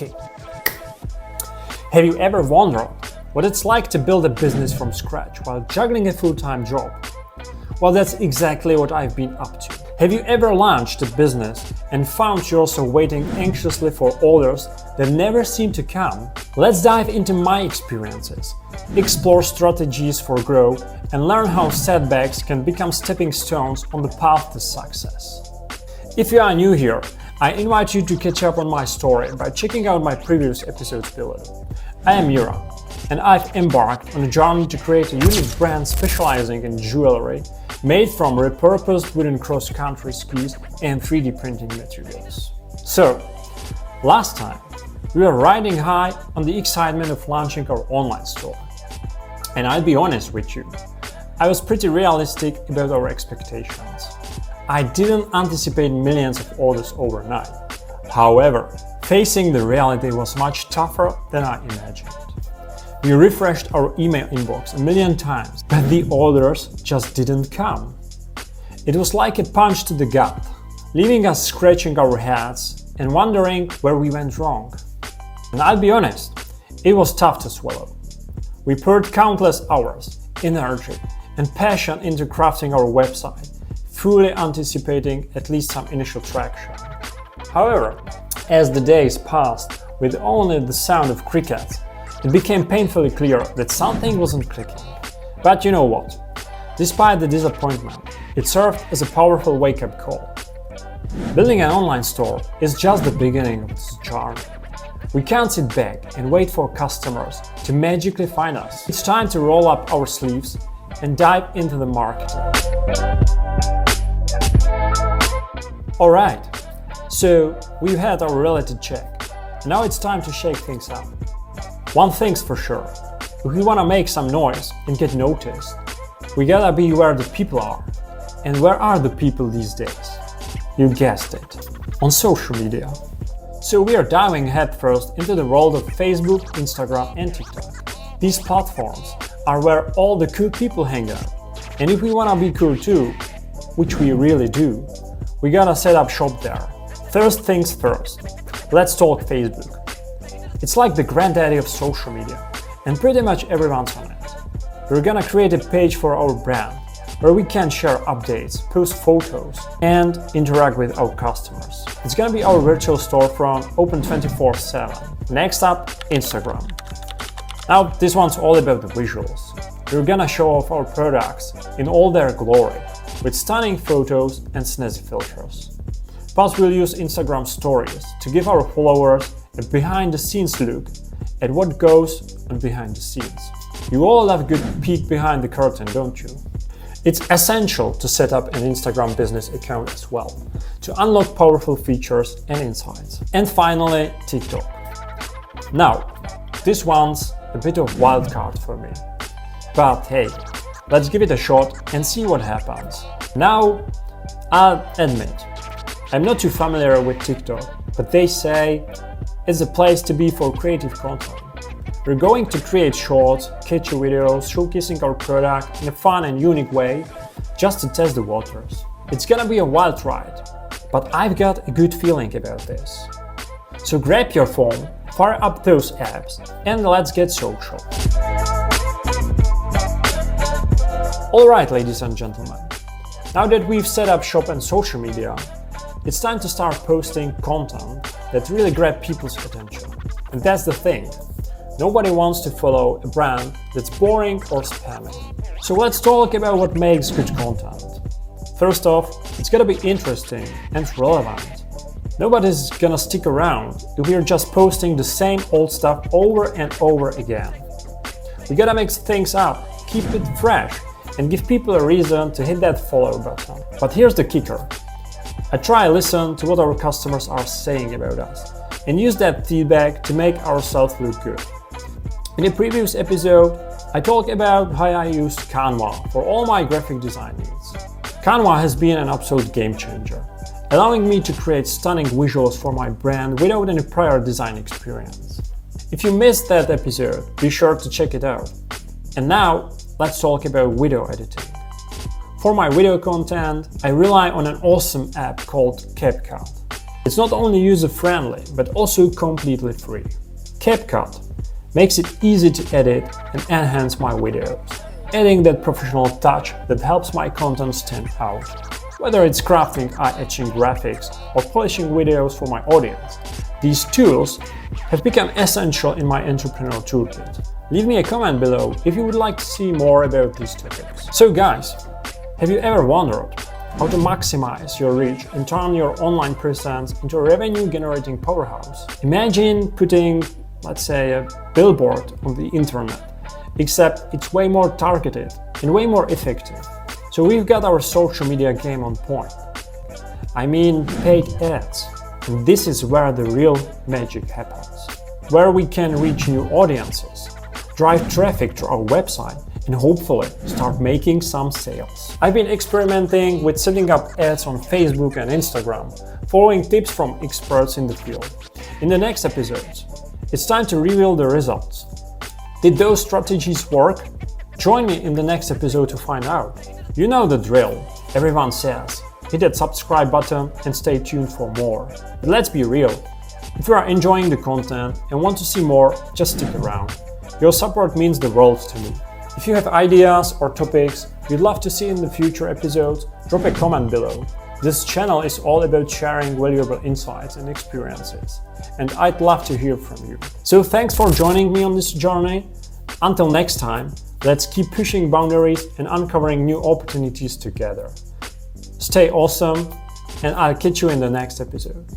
Okay. Have you ever wondered what it's like to build a business from scratch while juggling a full-time job? Well, that's exactly what I've been up to. Have you ever launched a business and found yourself waiting anxiously for orders that never seem to come? Let's dive into my experiences, explore strategies for growth, and learn how setbacks can become stepping stones on the path to success. If you are new here, I invite you to catch up on my story by checking out my previous episodes below. I am Yura, and I've embarked on a journey to create a unique brand specializing in jewelry made from repurposed wooden cross-country skis and 3D printing materials. So, last time, we were riding high on the excitement of launching our online store. And I'll be honest with you, I was pretty realistic about our expectations. I didn't anticipate millions of orders overnight. However, facing the reality was much tougher than I imagined. We refreshed our email inbox a million times, but the orders just didn't come. It was like a punch to the gut, leaving us scratching our heads and wondering where we went wrong. And I'll be honest, it was tough to swallow. We poured countless hours, energy, and passion into crafting our website, fully anticipating at least some initial traction. However, as the days passed with only the sound of crickets, it became painfully clear that something wasn't clicking. But you know what? Despite the disappointment, it served as a powerful wake-up call. Building an online store is just the beginning of this journey. We can't sit back and wait for customers to magically find us. It's time to roll up our sleeves and dive into the marketing. Alright, so we've had our reality check. Now it's time to shake things up. One thing's for sure, if we want to make some noise and get noticed, we gotta be where the people are. And where are the people these days? You guessed it, on social media. So we are diving headfirst into the world of Facebook, Instagram and TikTok. These platforms are where all the cool people hang out. And if we want to be cool too, which we really do, we gotta set up shop there. First things first, let's talk Facebook. It's like the granddaddy of social media, and pretty much everyone's on it. We're gonna create a page for our brand, where we can share updates, post photos, and interact with our customers. It's gonna be our virtual storefront, open 24/7. Next up, Instagram. Now, this one's all about the visuals. We're gonna show off our products in all their glory, with stunning photos and snazzy filters. Plus, we'll use Instagram stories to give our followers a behind-the-scenes look at what goes on behind the scenes. You all love a good peek behind the curtain, don't you? It's essential to set up an Instagram business account as well, to unlock powerful features and insights. And finally, TikTok. Now, this one's a bit of wild card for me. But hey, let's give it a shot and see what happens. Now, I'll admit, I'm not too familiar with TikTok, but they say it's a place to be for creative content. We're going to create short, catchy videos showcasing our product in a fun and unique way, just to test the waters. It's gonna be a wild ride, but I've got a good feeling about this. So grab your phone, fire up those apps, and let's get social. Alright, ladies and gentlemen, now that we've set up shop and social media, it's time to start posting content that really grab people's attention. And that's the thing. Nobody wants to follow a brand that's boring or spammy. So let's talk about what makes good content. First off, it's gotta be interesting and relevant. Nobody's gonna stick around if we're just posting the same old stuff over and over again. We gotta mix things up, keep it fresh, and give people a reason to hit that follow button. But here's the kicker. I try and listen to what our customers are saying about us and use that feedback to make ourselves look good. In the previous episode, I talked about how I used Canva for all my graphic design needs. Canva has been an absolute game changer, allowing me to create stunning visuals for my brand without any prior design experience. If you missed that episode, be sure to check it out. And now, let's talk about video editing. For my video content, I rely on an awesome app called CapCut. It's not only user-friendly, but also completely free. CapCut makes it easy to edit and enhance my videos, adding that professional touch that helps my content stand out. Whether it's crafting eye-catching graphics or polishing videos for my audience, these tools have become essential in my entrepreneurial toolkit. Leave me a comment below if you would like to see more about these topics. So guys, have you ever wondered how to maximize your reach and turn your online presence into a revenue-generating powerhouse? Imagine putting, let's say, a billboard on the internet, except it's way more targeted and way more effective. So we've got our social media game on point. I mean paid ads. And this is where the real magic happens, where we can reach new audiences, drive traffic to our website, and hopefully start making some sales. I've been experimenting with setting up ads on Facebook and Instagram, following tips from experts in the field. In the next episodes, it's time to reveal the results. Did those strategies work? Join me in the next episode to find out. You know the drill. Everyone says, hit that subscribe button and stay tuned for more. But let's be real. If you are enjoying the content and want to see more, just stick around. Your support means the world to me. If you have ideas or topics you'd love to see in the future episodes, drop a comment below. This channel is all about sharing valuable insights and experiences, and I'd love to hear from you. So thanks for joining me on this journey. Until next time, let's keep pushing boundaries and uncovering new opportunities together. Stay awesome, and I'll catch you in the next episode.